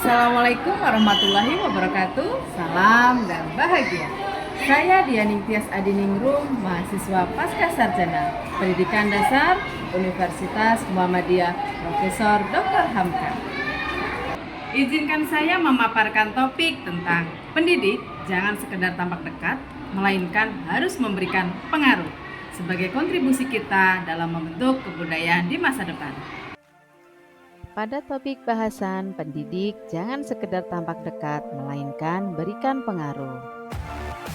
Assalamualaikum warahmatullahi wabarakatuh. Salam dan bahagia. Saya Dianing Tias Adiningrum, mahasiswa Pasca Sarjana Pendidikan Dasar Universitas Muhammadiyah Profesor Dr. Hamka. Izinkan saya memaparkan topik tentang pendidik jangan sekedar tampak dekat, melainkan harus memberikan pengaruh sebagai kontribusi kita dalam membentuk kebudayaan di masa depan. Pada topik bahasan pendidik jangan sekedar tampak dekat, melainkan berikan pengaruh.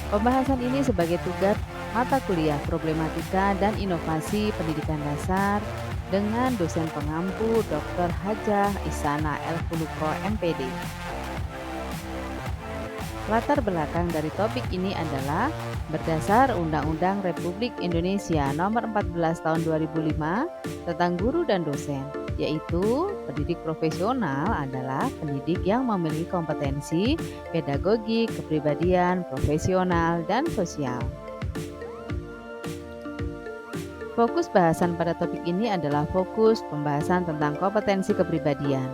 Pembahasan ini sebagai tugas mata kuliah Problematika dan Inovasi Pendidikan Dasar dengan dosen pengampu Dr. Hajah Isana El Khuluqo MPD. Latar belakang dari topik ini adalah berdasar Undang-Undang Republik Indonesia Nomor 14 Tahun 2005 tentang guru dan dosen, yaitu pendidik profesional adalah pendidik yang memiliki kompetensi pedagogik, kepribadian, profesional, dan sosial. Fokus bahasan pada topik ini adalah fokus pembahasan tentang kompetensi kepribadian.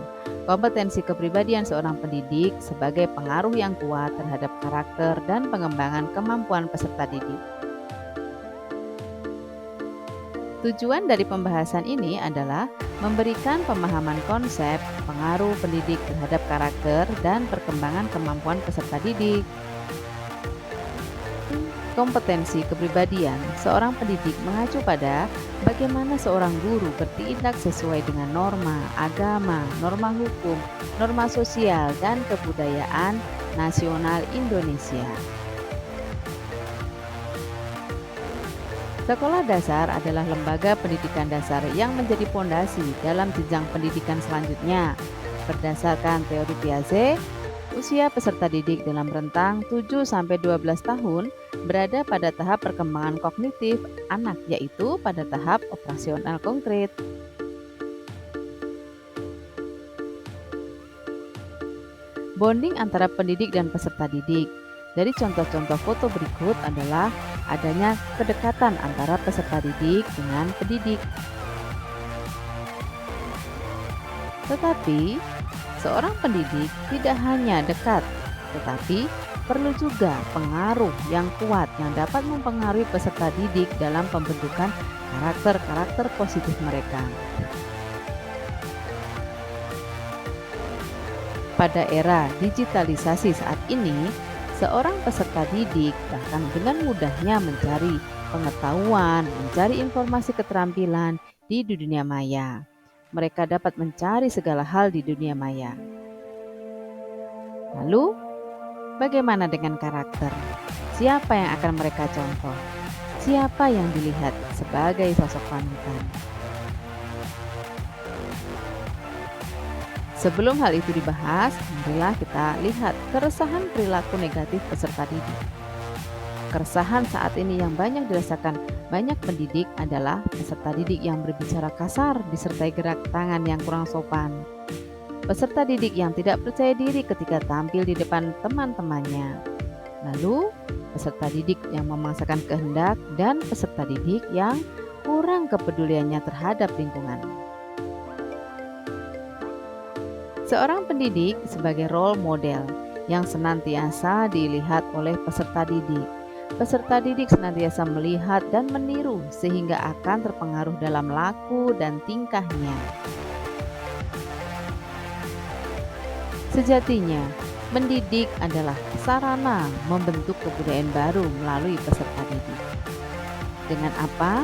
Kompetensi kepribadian seorang pendidik sebagai pengaruh yang kuat terhadap karakter dan pengembangan kemampuan peserta didik. Tujuan dari pembahasan ini adalah memberikan pemahaman konsep pengaruh pendidik terhadap karakter dan perkembangan kemampuan peserta didik. Kompetensi kepribadian seorang pendidik mengacu pada bagaimana seorang guru bertindak sesuai dengan norma agama, norma hukum, norma sosial, dan kebudayaan nasional Indonesia. Sekolah dasar adalah lembaga pendidikan dasar yang menjadi fondasi dalam jenjang pendidikan selanjutnya. Berdasarkan teori Piaget, usia peserta didik dalam rentang 7-12 tahun berada pada tahap perkembangan kognitif anak, yaitu pada tahap operasional konkret. Bonding antara pendidik dan peserta didik. Dari contoh-contoh foto berikut adalah adanya kedekatan antara peserta didik dengan pendidik. Tetapi, seorang pendidik tidak hanya dekat, tetapi perlu juga pengaruh yang kuat yang dapat mempengaruhi peserta didik dalam pembentukan karakter-karakter positif mereka. Pada era digitalisasi saat ini, seorang peserta didik bahkan dengan mudahnya mencari pengetahuan, mencari informasi keterampilan di dunia maya. Mereka dapat mencari segala hal di dunia maya. Lalu, bagaimana dengan karakter? Siapa yang akan mereka contoh? Siapa yang dilihat sebagai sosok panutan? Sebelum hal itu dibahas, marilah kita lihat keresahan perilaku negatif peserta didik. Keresahan saat ini yang banyak dirasakan banyak pendidik adalah peserta didik yang berbicara kasar disertai gerak tangan yang kurang sopan. Peserta didik yang tidak percaya diri ketika tampil di depan teman-temannya. Lalu, peserta didik yang memaksakan kehendak dan peserta didik yang kurang kepeduliannya terhadap lingkungan. Seorang pendidik sebagai role model yang senantiasa dilihat oleh peserta didik. Peserta didik senantiasa melihat dan meniru sehingga akan terpengaruh dalam laku dan tingkahnya. Sejatinya, mendidik adalah sarana membentuk kebudayaan baru melalui peserta didik. Dengan apa?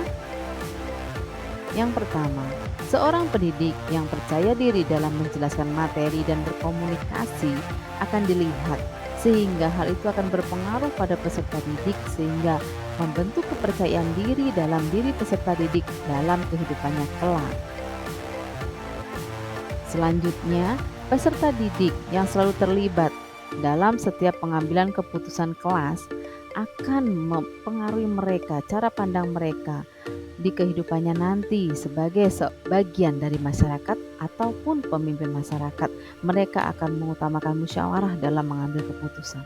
Yang pertama, seorang pendidik yang percaya diri dalam menjelaskan materi dan berkomunikasi akan dilihat, sehingga hal itu akan berpengaruh pada peserta didik sehingga membentuk kepercayaan diri dalam diri peserta didik dalam kehidupannya kelak. Selanjutnya, peserta didik yang selalu terlibat dalam setiap pengambilan keputusan kelas akan mempengaruhi mereka, cara pandang mereka di kehidupannya nanti sebagai bagian dari masyarakat ataupun pemimpin masyarakat. Mereka akan mengutamakan musyawarah dalam mengambil keputusan.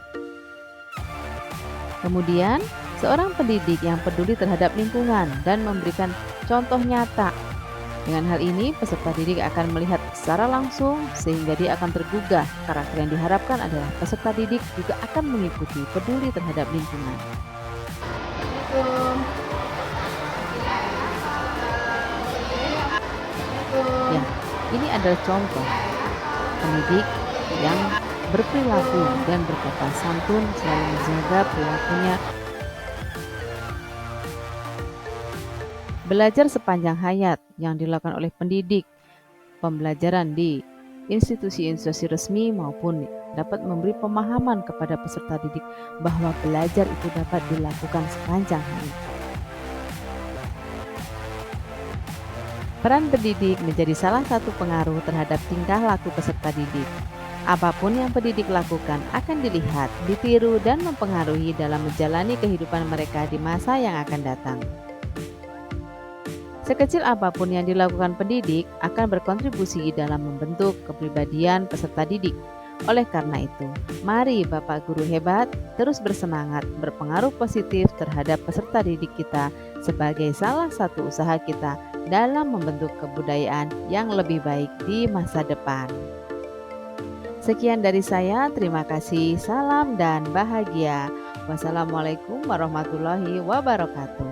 Kemudian, seorang pendidik yang peduli terhadap lingkungan dan memberikan contoh nyata Dengan hal ini, peserta didik akan melihat secara langsung sehingga dia akan tergugah. Karakter yang diharapkan adalah peserta didik juga akan mengikuti peduli terhadap lingkungan. Ya, ini adalah contoh pendidik yang berperilaku dan berkata santun, selalu menjaga perilakunya. Belajar sepanjang hayat yang dilakukan oleh pendidik, pembelajaran di institusi-institusi resmi maupun dapat memberi pemahaman kepada peserta didik bahwa belajar itu dapat dilakukan sepanjang hari. Peran pendidik menjadi salah satu pengaruh terhadap tingkah laku peserta didik. Apapun yang pendidik lakukan akan dilihat, ditiru, dan mempengaruhi dalam menjalani kehidupan mereka di masa yang akan datang. Sekecil apapun yang dilakukan pendidik akan berkontribusi dalam membentuk kepribadian peserta didik. Oleh karena itu, mari Bapak Guru hebat terus bersemangat berpengaruh positif terhadap peserta didik kita sebagai salah satu usaha kita dalam membentuk kebudayaan yang lebih baik di masa depan. Sekian dari saya, terima kasih, salam dan bahagia. Wassalamualaikum warahmatullahi wabarakatuh.